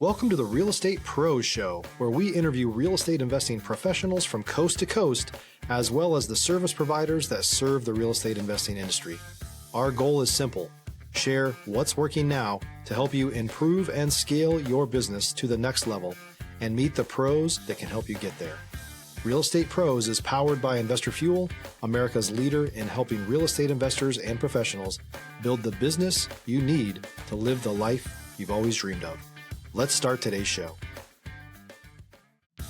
Welcome to the Real Estate Pros Show, where we interview real estate investing professionals from coast to coast, as well as the service providers that serve the real estate investing industry. Our goal is simple: share what's working now to help you improve and scale your business to the next level and meet the pros that can help you get there. Real Estate Pros is powered by Investor Fuel, America's leader in helping real estate investors and professionals build the business you need to live the life you've always dreamed of. Let's start today's show.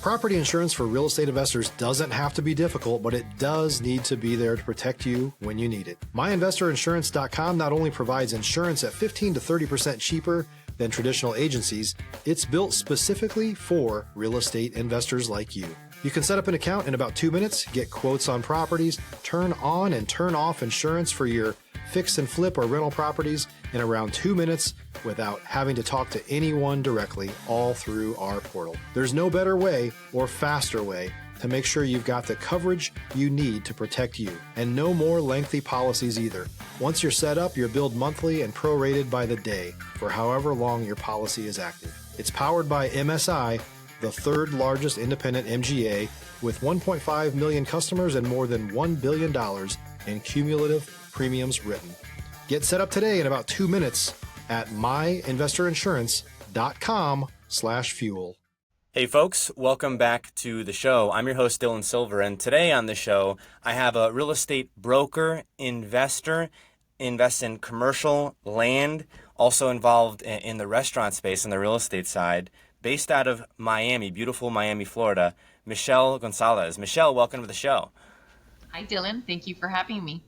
Property insurance for real estate investors doesn't have to be difficult, but it does need to be there to protect you when you need it. MyInvestorInsurance.com not only provides insurance at 15 to 30% cheaper than traditional agencies, it's built specifically for real estate investors like you. You can set up an account in about 2 minutes, get quotes on properties, turn on and turn off insurance for your fix and flip or rental properties in around 2 minutes without having to talk to anyone directly, all through our portal. There's no better way or faster way to make sure you've got the coverage you need to protect you, and no more lengthy policies either. Once you're set up, you're billed monthly and prorated by the day for however long your policy is active. It's powered by MSI, the third largest independent MGA, with 1.5 million customers and more than $1 billion in cumulative premiums written. Get set up today in about 2 minutes at myinvestorinsurance.com/fuel. Hey folks, welcome back to the show. I'm your host Dylan Silver, and today on the show I have a real estate broker, investor, invests in commercial land, also involved in the restaurant space and the real estate side, based out of Miami, beautiful Miami, Florida, Michelle Gonzalez. Michelle, welcome to the show. Hi Dylan, thank you for having me.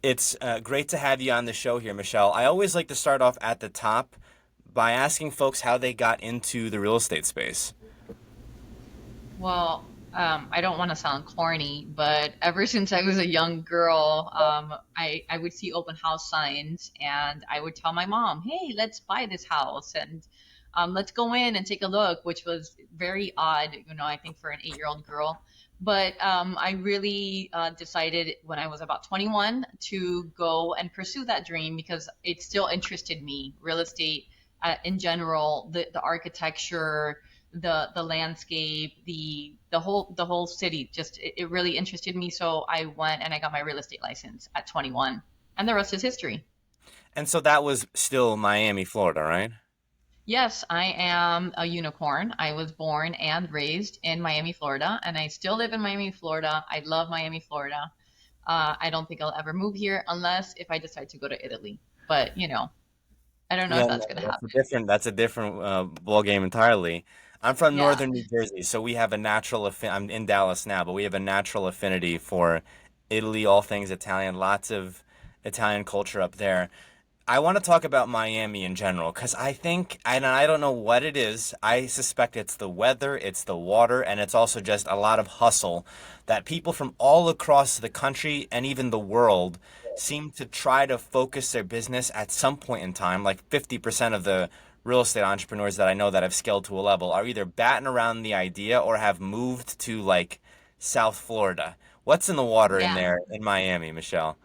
It's great to have you on the show here, Michelle. I always like to start off at the top by asking folks how they got into the real estate space. Well, I don't want to sound corny, but ever since I was a young girl, I would see open house signs and I would tell my mom, hey, let's buy this house and let's go in and take a look, which was very odd, I think for an 8-year-old girl. But I really decided when I was about 21 to go and pursue that dream because it still interested me. Real estate in general, the architecture, the landscape, the whole city, just it really interested me. So I went and I got my real estate license at 21, and the rest is history. And so that was still Miami, Florida, right? Yes, I am a unicorn. I was born and raised in Miami, Florida, and I still live in Miami, Florida. I love Miami, Florida. I don't think I'll ever move here unless if I decide to go to Italy. But, I don't know if that's going to happen. That's a different ball game entirely. I'm from northern New Jersey, so we have a natural I'm in Dallas now, but we have a natural affinity for Italy, all things Italian, lots of Italian culture up there. I want to talk about Miami in general because I think, and I don't know what it is, I suspect it's the weather, it's the water, and it's also just a lot of hustle that people from all across the country and even the world seem to try to focus their business at some point in time. Like 50% of the real estate entrepreneurs that I know that have scaled to a level are either batting around the idea or have moved to like South Florida. What's in the water in there in Miami, Michelle?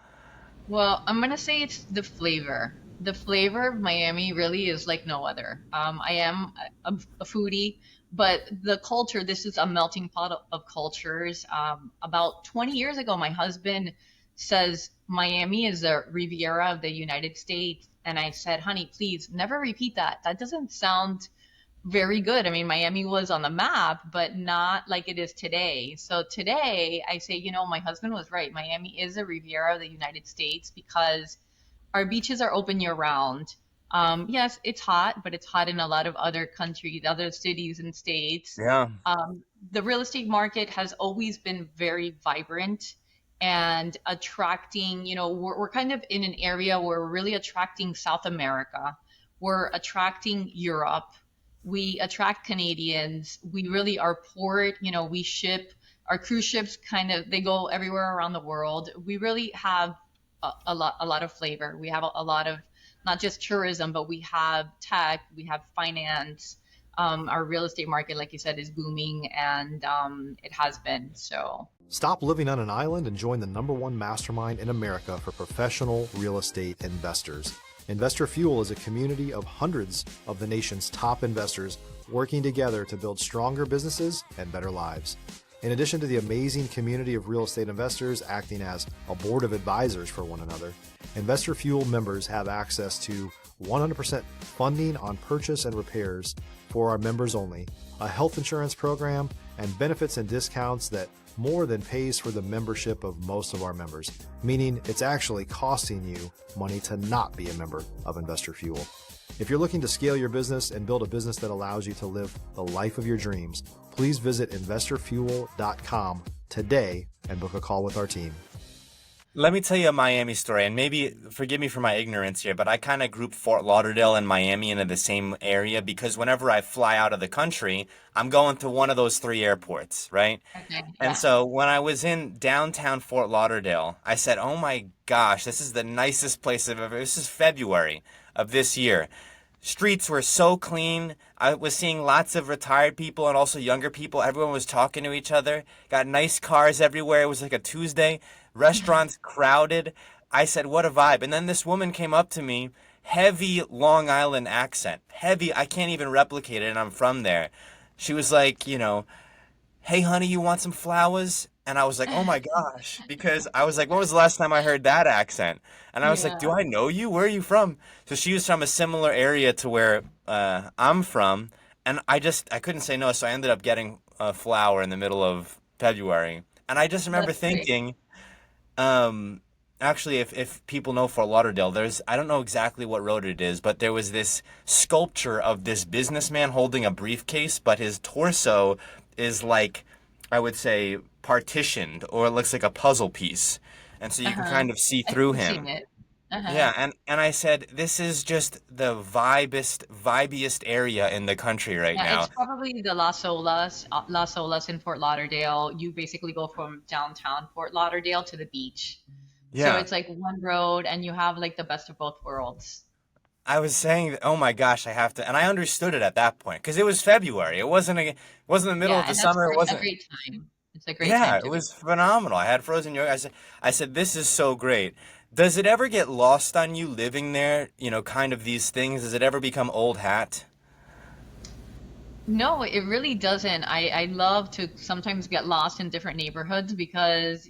Well, I'm going to say it's the flavor. The flavor of Miami really is like no other. I am a foodie, but the culture, this is a melting pot of cultures. About 20 years ago, my husband says Miami is the Riviera of the United States. And I said, honey, please never repeat that. That doesn't sound very good. I mean, Miami was on the map, but not like it is today. So today I say, my husband was right. Miami is a Riviera of the United States because our beaches are open year round. Yes, it's hot, but it's hot in a lot of other countries, other cities and states. Yeah. The real estate market has always been very vibrant and attracting, we're kind of in an area where we're really attracting South America. We're attracting Europe. We attract Canadians. We really are port, we ship our cruise ships they go everywhere around the world. We really have a lot of flavor. We have a lot of not just tourism, but we have tech, we have finance. Our real estate market, like you said, is booming and it has been. So Stop living on an island and join the #1 mastermind in America for professional real estate investors. Investor Fuel is a community of hundreds of the nation's top investors, working together to build stronger businesses and better lives. In addition to the amazing community of real estate investors acting as a board of advisors for one another, Investor Fuel members have access to 100% funding on purchase and repairs for our members only, a health insurance program, and benefits and discounts that more than pays for the membership of most of our members, meaning it's actually costing you money to not be a member of Investor Fuel. If you're looking to scale your business and build a business that allows you to live the life of your dreams, please visit investorfuel.com today and book a call with our team. Let me tell you a Miami story, and maybe forgive me for my ignorance here, but I kind of group Fort Lauderdale and Miami into the same area because whenever I fly out of the country, I'm going to one of those three airports, right? Okay. And so when I was in downtown Fort Lauderdale, I said, oh my gosh, this is the nicest place I've ever. This is February of this year. Streets were so clean. I was seeing lots of retired people and also younger people. Everyone was talking to each other. Got nice cars everywhere. It was like a Tuesday. Restaurants crowded. I said, what a vibe. And then this woman came up to me, heavy Long Island accent. Heavy, I can't even replicate it, and I'm from there. She was like, hey, honey, you want some flowers? And I was like, oh my gosh, because I was like, when was the last time I heard that accent? And I was like, do I know you? Where are you from? So she was from a similar area to where I'm from. And I couldn't say no. So I ended up getting a flower in the middle of February. And I just remember That's great. thinking, actually, if people know Fort Lauderdale, I don't know exactly what road it is, but there was this sculpture of this businessman holding a briefcase, but his torso is like, I would say, partitioned, or it looks like a puzzle piece. And so you can kind of see through I've him. seen it. Yeah, and I said, this is just the vibiest area in the country right Yeah, now. it's probably the Las Olas in Fort Lauderdale. You basically go from downtown Fort Lauderdale to the beach. So Yeah. it's like one road and you have like the best of both worlds. I was saying, oh my gosh, I have to, and I understood it at that point because it was February. It wasn't the middle Yeah, of the and that's summer. It a wasn't. great time. It's a great Yeah, time it to visit. was phenomenal. I had frozen yogurt. I said, this is so great. Does it ever get lost on you living there? Kind of these things. Does it ever become old hat? No, it really doesn't. I love to sometimes get lost in different neighborhoods because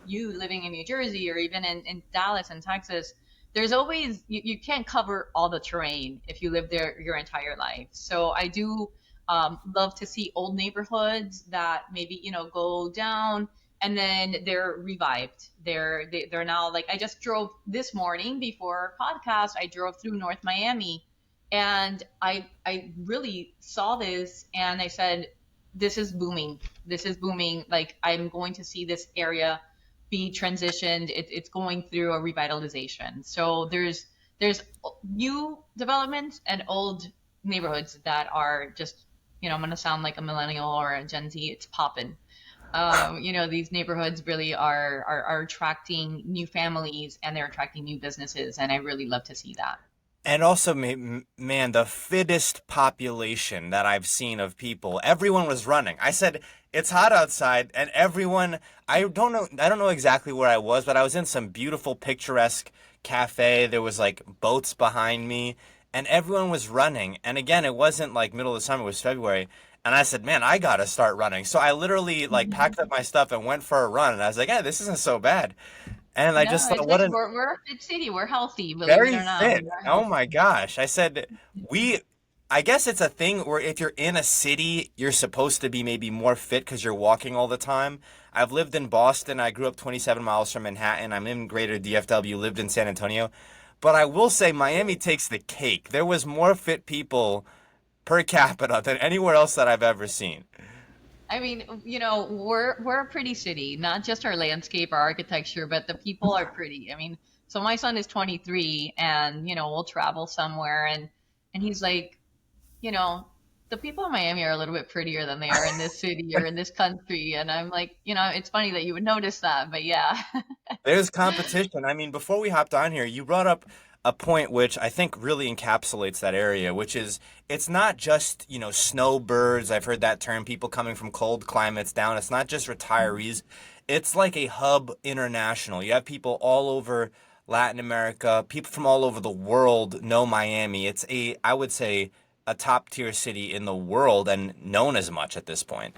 you living in New Jersey or even in Dallas and Texas, there's always, you can't cover all the terrain if you live there your entire life. So I do love to see old neighborhoods that maybe, go down and then they're revived. They're now like, I just drove this morning before our podcast, I drove through North Miami and I really saw this and I said, this is booming. This is booming. Like I'm going to see this area be transitioned. It's going through a revitalization. So there's new developments and old neighborhoods that are just, I'm gonna sound like a millennial or a Gen Z. It's popping. These neighborhoods really are attracting new families and they're attracting new businesses, and I really love to see that. And also, man, the fittest population that I've seen of people, everyone was running. I said, it's hot outside, and everyone, I don't know exactly where I was, but I was in some beautiful, picturesque cafe. There was like boats behind me, and everyone was running. And again, it wasn't like middle of the summer, it was February. And I said, man, I gotta start running. So I literally like packed up my stuff and went for a run. And I was like, yeah, this isn't so bad. And I No, just it's thought, what like an we're a fit city. We're healthy, believe it very or not. fit. We are Oh healthy. my gosh. I said, I guess it's a thing where if you're in a city, you're supposed to be maybe more fit because you're walking all the time. I've lived in Boston. I grew up 27 miles from Manhattan. I'm in greater DFW, lived in San Antonio. But I will say Miami takes the cake. There was more fit people per capita than anywhere else that I've ever seen. I mean, we're a pretty city, not just our landscape, our architecture, but the people are pretty. I mean, so my son is 23 and, we'll travel somewhere and he's like, you know, the people in Miami are a little bit prettier than they are in this city or in this country. And I'm like, it's funny that you would notice that, but yeah. There's competition. I mean, before we hopped on here, you brought up a point which I think really encapsulates that area, which is it's not just, snowbirds. I've heard that term, people coming from cold climates down. It's not just retirees. It's like a hub international. You have people all over Latin America, people from all over the world know Miami. It's I would say, a top tier city in the world and known as much at this point.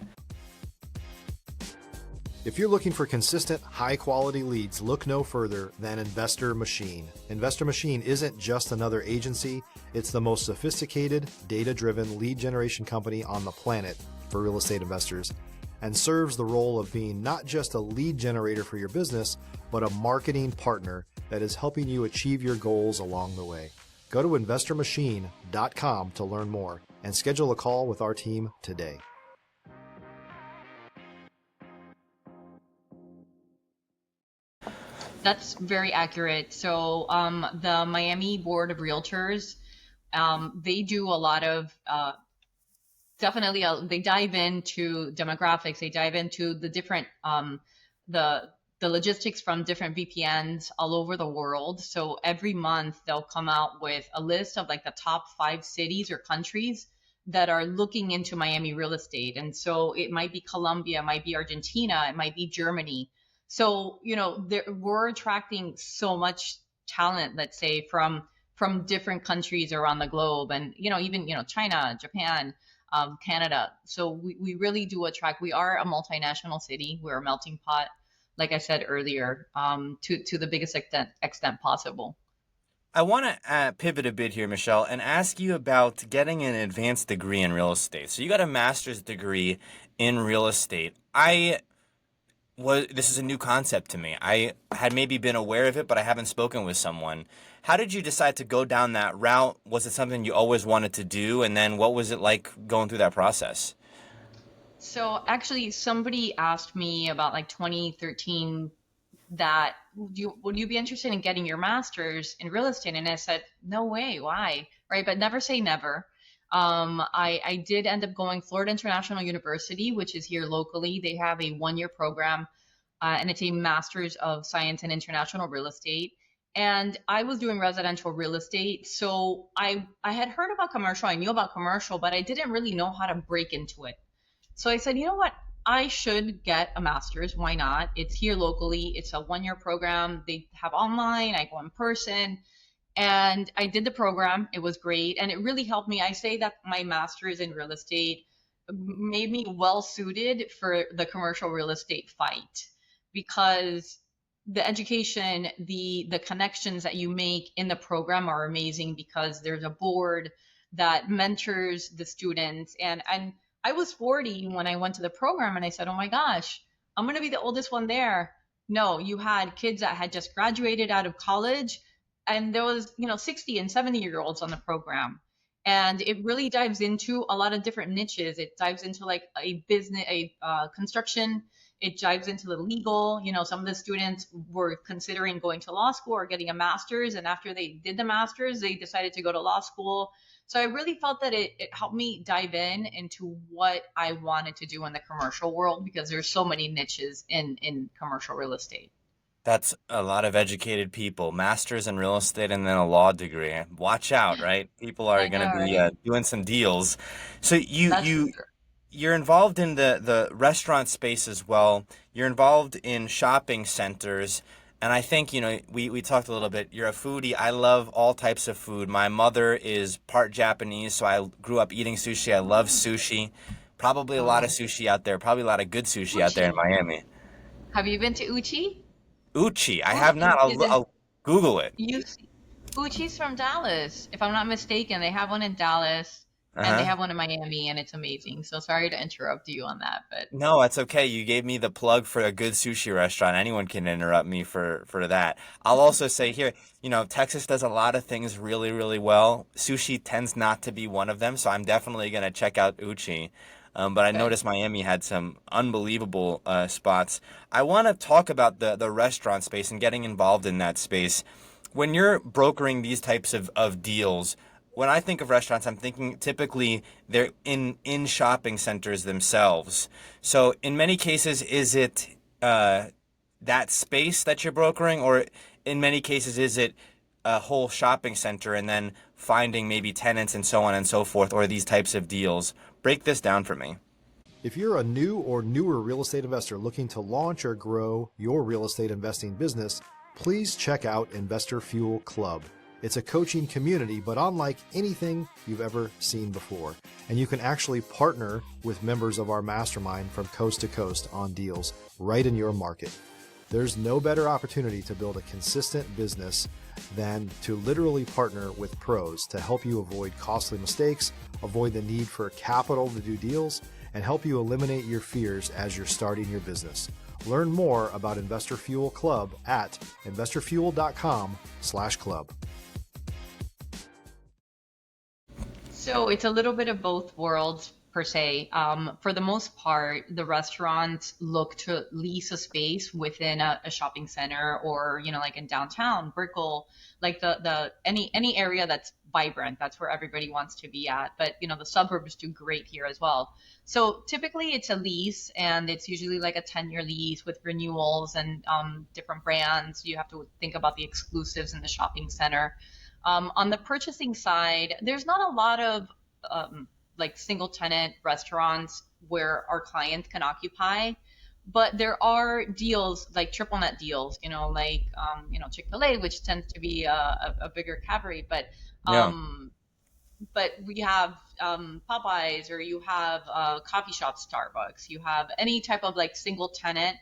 If you're looking for consistent, high-quality leads, look no further than Investor Machine. Investor Machine isn't just another agency, it's the most sophisticated, data-driven lead generation company on the planet for real estate investors, and serves the role of being not just a lead generator for your business, but a marketing partner that is helping you achieve your goals along the way. Go to investormachine.com to learn more and schedule a call with our team today. That's very accurate. So the Miami Board of Realtors, they do a lot of definitely they dive into demographics. They dive into the different the the logistics from different VPNs all over the world. So every month they'll come out with a list of like the top 5 cities or countries that are looking into Miami real estate. And so it might be Colombia, it might be Argentina, it might be Germany. So, we're attracting so much talent, let's say, from different countries around the globe, and even China, Japan, Canada. So we really do attract. We are a multinational city. We're a melting pot, like I said earlier, to the biggest extent possible. I want to pivot a bit here, Michelle, and ask you about getting an advanced degree in real estate. So you got a master's degree in real estate. This is a new concept to me. I had maybe been aware of it, but I haven't spoken with someone. How did you decide to go down that route? Was it something you always wanted to do? And then what was it like going through that process? So actually, somebody asked me about like 2013 that would you be interested in getting your master's in real estate? And I said, no way, why? Right? But never say never. I did end up going Florida International University, which is here locally. They have a 1-year program, and it's a master's of science in international real estate. And I was doing residential real estate. So I had heard about commercial. I knew about commercial, but I didn't really know how to break into it. So I said, you know what? I should get a master's. Why not? It's here locally. It's a 1-year program. They have online. I go in person. And I did the program. It was great. And it really helped me. I say that my master's in real estate made me well suited for the commercial real estate fight, because the education, the connections that you make in the program are amazing, because there's a board that mentors the students. And I was 40 when I went to the program, and I said, oh my gosh, I'm going to be the oldest one there. No, you had kids that had just graduated out of college, and there was 60 and 70-year-olds on the program. And it really dives into a lot of different niches. It dives into like a business, construction. It dives into the legal. Some of the students were considering going to law school or getting a master's, and after they did the master's, they decided to go to law school. So I really felt that it helped me dive into what I wanted to do in the commercial world, because there's so many niches in commercial real estate. That's a lot of educated people, masters in real estate and then a law degree. Watch out, right? People are I going to know, be right? doing some deals. So That's for sure. you're involved in the restaurant space as well. You're involved in shopping centers. And I think, we talked a little bit. You're a foodie. I love all types of food. My mother is part Japanese, so I grew up eating sushi. I love sushi. Probably a lot of Oh, sushi out there. Probably a lot of good sushi out there in Uchi. Miami. Have you been to Uchi? Uchi. I have not. Uchi is in I'll Google it. UC. Uchi's from Dallas, if I'm not mistaken. They have one in Dallas, and they Uh-huh. have one in Miami, and it's amazing. So sorry to interrupt you on that, but No, it's okay. You gave me the plug for a good sushi restaurant. Anyone can interrupt me for that. I'll also say here, Texas does a lot of things really, really well. Sushi tends not to be one of them, so I'm definitely gonna check out Uchi. But I good. noticed Miami had some unbelievable spots. I want to talk about the restaurant space and getting involved in that space. When you're brokering these types of deals, when I think of restaurants, I'm thinking typically they're in shopping centers themselves. So in many cases, is it that space that you're brokering, or in many cases, is it a whole shopping center and then finding maybe tenants and so on and so forth, or these types of deals? Break this down for me. If you're a new or newer real estate investor looking to launch or grow your real estate investing business, please check out Investor Fuel Club. It's a coaching community, but unlike anything you've ever seen before. And you can actually partner with members of our mastermind from coast to coast on deals right in your market. There's no better opportunity to build a consistent business than to literally partner with pros to help you avoid costly mistakes, avoid the need for capital to do deals, and help you eliminate your fears as you're starting your business. Learn more about Investor Fuel Club at investorfuel.com/club. So it's a little bit of both worlds per se. For the most part, the restaurants look to lease a space within a shopping center, or like in downtown Brickell, like the any area that's vibrant. That's where everybody wants to be at. But the suburbs do great here as well. So typically it's a lease, and it's usually like a 10-year lease with renewals and different brands. You have to think about the exclusives in the shopping center. On the purchasing side, there's not a lot of like single tenant restaurants where our clients can occupy, but there are deals like triple net deals, like Chick-fil-A, which tends to be a bigger cabaret, Yeah. but we have Popeyes, or you have coffee shop Starbucks, you have any type of like single tenant.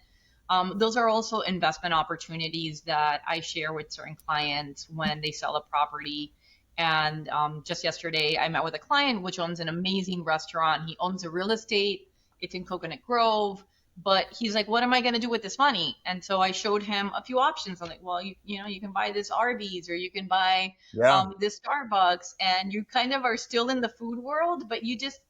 Those are also investment opportunities that I share with certain clients when they sell a property. And just yesterday, I met with a client which owns an amazing restaurant. He owns a real estate. It's in Coconut Grove. But he's like, what am I going to do with this money? And so I showed him a few options. I'm like, well, you can buy this Arby's, or you can buy Yeah. this Starbucks. And you kind of are still in the food world, but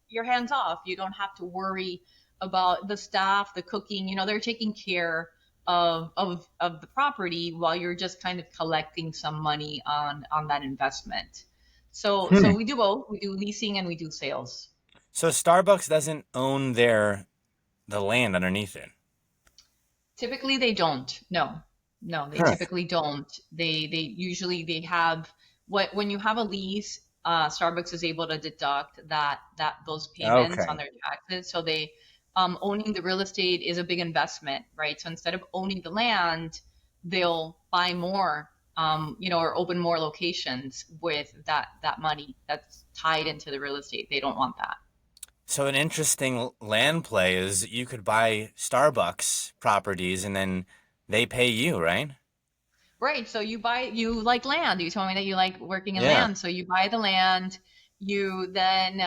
you're hands off. You don't have to worry about the staff, the cooking. They're taking care of the property while you're just kind of collecting some money on that investment. So we do both. We do leasing and we do sales. So Starbucks doesn't own the land underneath it. Typically they don't. No. No, they Huh. typically don't. They usually they have when you have a lease, Starbucks is able to deduct those payments on Okay. their taxes. So they owning the real estate is a big investment, right? So instead of owning the land, they'll buy more, or open more locations with that money that's tied into the real estate. They don't want that. So an interesting land play is you could buy Starbucks properties and then they pay you, right? Right. So you like land. You told me that you like working in Yeah. land. So you buy the land, you then,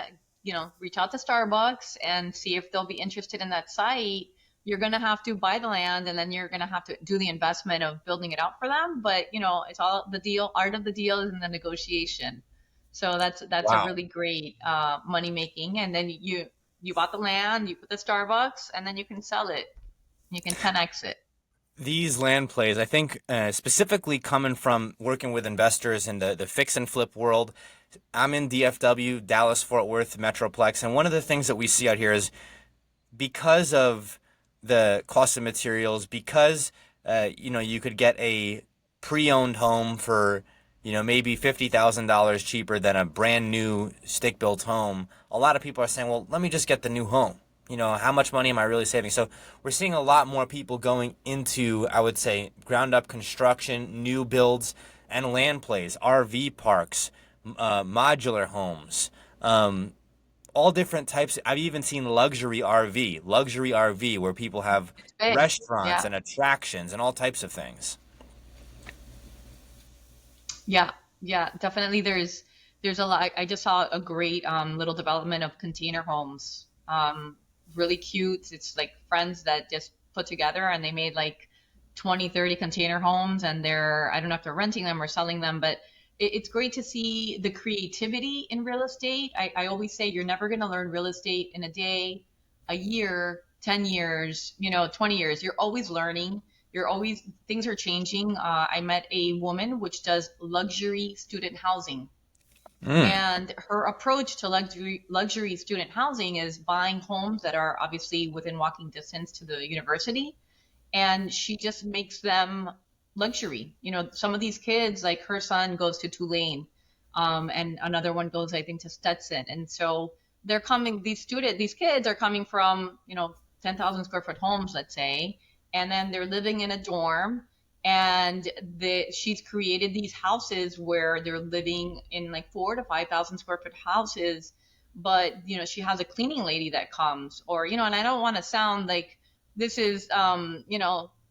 reach out to Starbucks and see if they'll be interested in that site. You're going to have to buy the land, and then you're going to have to do the investment of building it out for them. But, it's all the deal. Art of the deal is in the negotiation. So that's a Wow. really great money making. And then you bought the land, you put the Starbucks, and then you can sell it. You can 10x it. These land plays, I think, specifically coming from working with investors in the fix and flip world. I'm in DFW, Dallas, Fort Worth Metroplex, and one of the things that we see out here is because of the cost of materials, because you could get a pre-owned home for maybe $50,000 cheaper than a brand new stick-built home. A lot of people are saying, well, let me just get the new home. How much money am I really saving? So we're seeing a lot more people going into, I would say, ground up construction, new builds, and land plays, RV parks, modular homes, all different types. I've even seen luxury RV where people have It's big. restaurants Yeah. and attractions and all types of things. Yeah, yeah, definitely. There's a lot. I just saw a great little development of container homes. Really cute. It's like friends that just put together and they made like 20, 30 container homes, and I don't know if they're renting them or selling them, but it's great to see the creativity in real estate. I always say you're never going to learn real estate in a day, a year, 10 years, 20 years. You're always learning. Things are changing. I met a woman which does luxury student housing. Mm. And her approach to luxury student housing is buying homes that are obviously within walking distance to the university, and she just makes them luxury. Some of these kids, like her son goes to Tulane, and another one goes, I think, to Stetson. And so these kids are coming from, 10,000 square foot homes, let's say, and then they're living in a dorm, and she's created these houses where they're living in like 4 to 5 thousand square foot houses, but she has a cleaning lady that comes, or and I don't want to sound like this is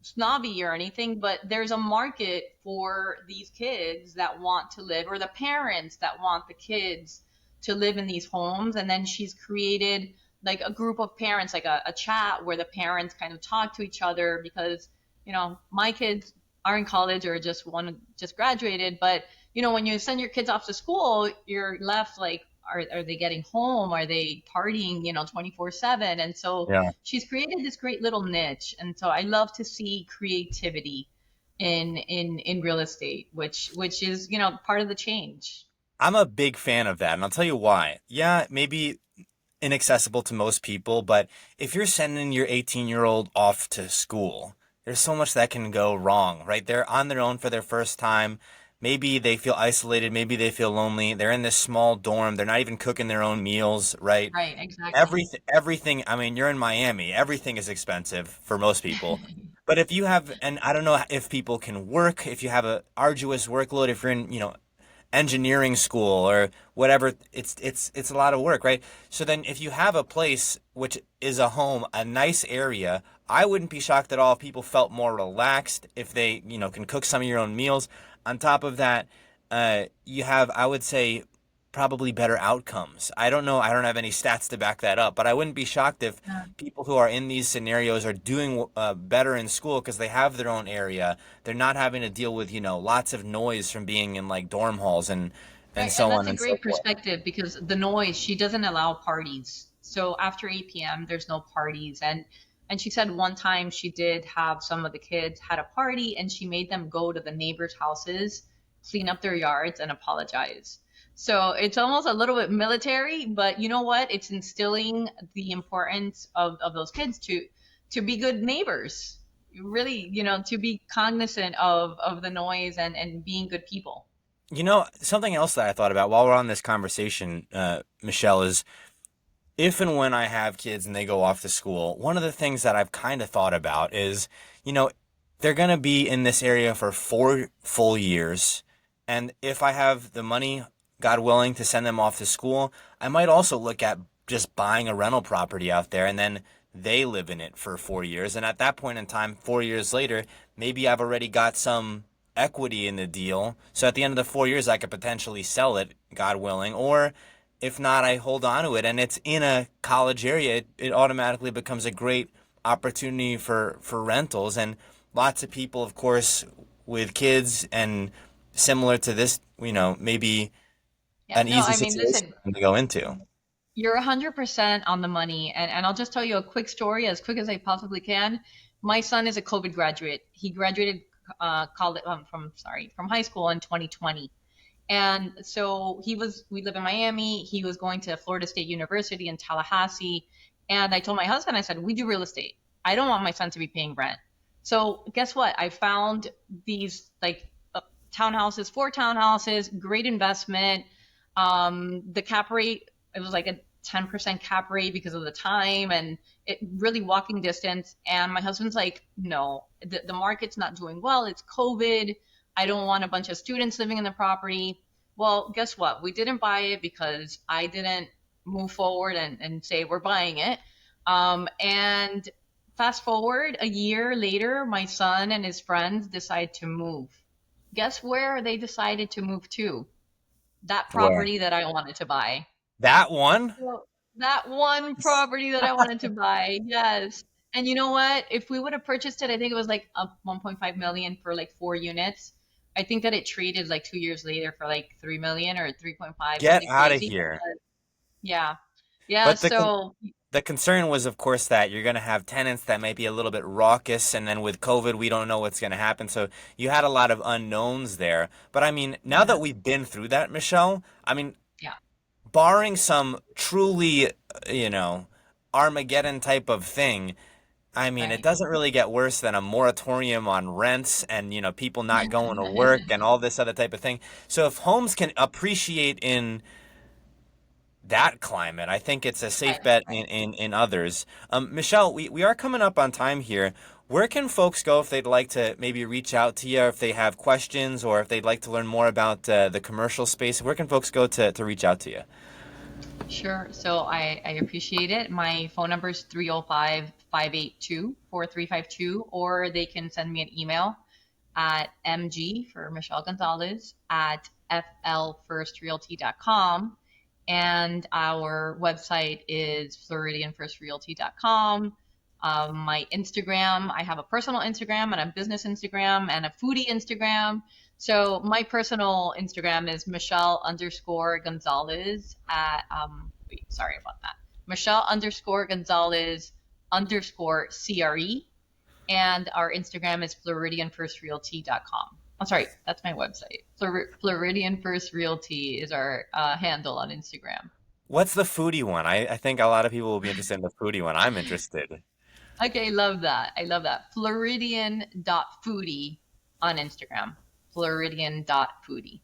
snobby or anything, but there's a market for these kids that want to live, or the parents that want the kids to live in these homes. And then she's created like a group of parents, like a chat where the parents kind of talk to each other, because my kids are in college or just graduated, but when you send your kids off to school, you're left like, are they getting home? Are they partying 24/7? And so Yeah. she's created this great little niche. And so I love to see creativity in real estate, which is part of the change. I'm a big fan of that, and I'll tell you why. Yeah, maybe inaccessible to most people, but if you're sending your 18-year-old off to school, there's so much that can go wrong, right? They're on their own for their first time. Maybe they feel isolated, maybe they feel lonely. They're in this small dorm. They're not even cooking their own meals, right? Right, exactly. Everything, I mean, you're in Miami. Everything is expensive for most people. But if you have, and I don't know if people can work, if you have a arduous workload, if you're in, engineering school or whatever, it's a lot of work, right? So then if you have a place which is a home, a nice area, I wouldn't be shocked at all if people felt more relaxed, if they, can cook some of your own meals. On top of that, you have, I would say, probably better outcomes. I don't know. I don't have any stats to back that up, but I wouldn't be shocked if Yeah. people who are in these scenarios are doing better in school because they have their own area. They're not having to deal with, lots of noise from being in like dorm halls and Right, and so that's on a and so great forth. perspective, because the noise, she doesn't allow parties. So after 8 p.m., there's no parties. And she said one time she did have some of the kids had a party, and she made them go to the neighbors' houses, clean up their yards, and apologize. So it's almost a little bit military, but you know what? It's instilling the importance of those kids to be good neighbors. Really, to be cognizant of the noise and being good people. Something else that I thought about while we're on this conversation, Michelle, is if and when I have kids and they go off to school, one of the things that I've kind of thought about is, you know, they're going to be in this area for 4 full years. And if I have the money, God willing, to send them off to school, I might also look at just buying a rental property out there and then they live in it for 4 years. And at that point in time, 4 years later, maybe I've already got some equity in the deal. So at the end of the 4 years, I could potentially sell it, God willing, or if not, I hold on to it and it's in a college area, it automatically becomes a great opportunity for rentals. And lots of people, of course, with kids and similar to this, maybe Yeah, an no, easy I mean, situation listen, to go into. you're 100% on the money. And I'll just tell you a quick story, as quick as I possibly can. My son is a COVID graduate. He graduated college from high school in 2020. And so we live in Miami. He was going to Florida State University in Tallahassee. And I told my husband, I said, we do real estate. I don't want my son to be paying rent. So guess what? I found these like townhouses, 4 townhouses, great investment. The cap rate, it was like a 10% cap rate because of the time, and it really walking distance. And my husband's like, no, the market's not doing well. It's COVID. I don't want a bunch of students living in the property. Well, guess what? We didn't buy it because I didn't move forward and say we're buying it. And fast forward a year later, my son and his friends decide to move. Guess where they decided to move to? That Where? property that I wanted to buy. That one? Well, that one property that I wanted to buy, yes. And you know what? If we would have purchased it, I think it was like 1.5 million for like 4 units. I think that it traded like 2 years later for like 3 million or 3.5, Get something out of crazy. here. Yeah. Yeah. But So, the concern was, of course, that you're going to have tenants that may be a little bit raucous, and then with COVID, we don't know what's going to happen. So you had a lot of unknowns there. But I mean, now yeah. that we've been through that, Michelle, I mean, Yeah. barring some truly, Armageddon type of thing, I mean, it Right. doesn't really get worse than a moratorium on rents and, people not going to work and all this other type of thing. So if homes can appreciate in that climate, I think it's a safe Right. bet Right. in others. Michelle, we are coming up on time here. Where can folks go if they'd like to maybe reach out to you, if they have questions, or if they'd like to learn more about the commercial space? Where can folks go to reach out to you? Sure. So I appreciate it. My phone number is 305-582-4352, or they can send me an email at mg for Michelle Gonzalez at flfirstrealty.com. And our website is floridianfirstrealty.com. My Instagram, I have a personal Instagram and a business Instagram and a foodie Instagram. So my personal Instagram is Michelle_Gonzalez at, sorry about that. Michelle_Gonzalez_CRE. And our Instagram is floridianfirstrealty.com. I'm sorry, that's my website. Floridian First Realty is our handle on Instagram. What's the foodie one? I think a lot of people will be interested in the foodie one. I'm interested. Okay, love that. I love that. Floridian.foodie on Instagram. Floridian.foodie.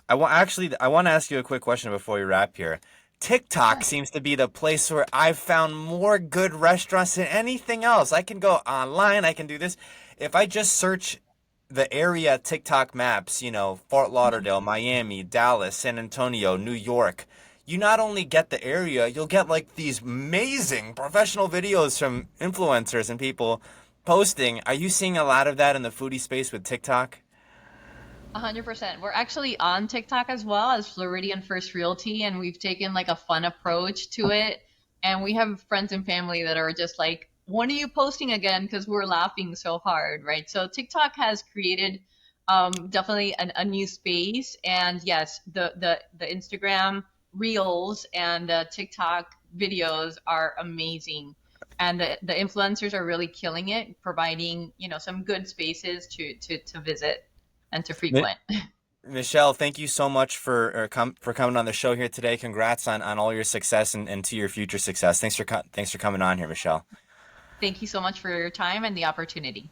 I want to ask you a quick question before we wrap here. TikTok seems to be the place where I've found more good restaurants than anything else. I can go online, I can do this. If I just search the area TikTok maps, Fort Lauderdale, Miami, Dallas, San Antonio, New York, you not only get the area, you'll get like these amazing professional videos from influencers and people posting. Are you seeing a lot of that in the foodie space with TikTok? 100%. We're actually on TikTok as well as Floridian First Realty, and we've taken like a fun approach to it. And we have friends and family that are just like, when are you posting again? Because we're laughing so hard, right? So TikTok has created definitely a new space. And yes, the Instagram Reels and the TikTok videos are amazing. And the influencers are really killing it, providing, some good spaces to visit and to frequent. Michelle, thank you so much for coming on the show here today. Congrats on all your success and to your future success. Thanks for coming on here, Michelle. Thank you so much for your time and the opportunity.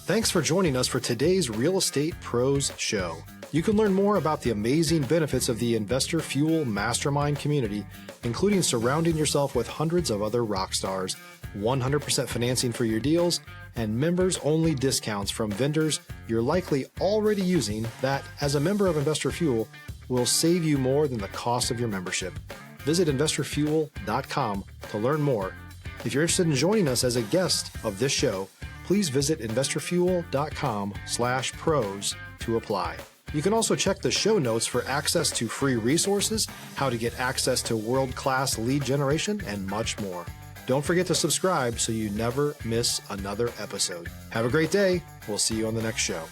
Thanks for joining us for today's Real Estate Pros Show. You can learn more about the amazing benefits of the Investor Fuel Mastermind community, including surrounding yourself with hundreds of other rock stars, 100% financing for your deals, and members-only discounts from vendors you're likely already using that, as a member of Investor Fuel, will save you more than the cost of your membership. Visit investorfuel.com to learn more. If you're interested in joining us as a guest of this show, please visit investorfuel.com/pros to apply. You can also check the show notes for access to free resources, how to get access to world-class lead generation, and much more. Don't forget to subscribe so you never miss another episode. Have a great day. We'll see you on the next show.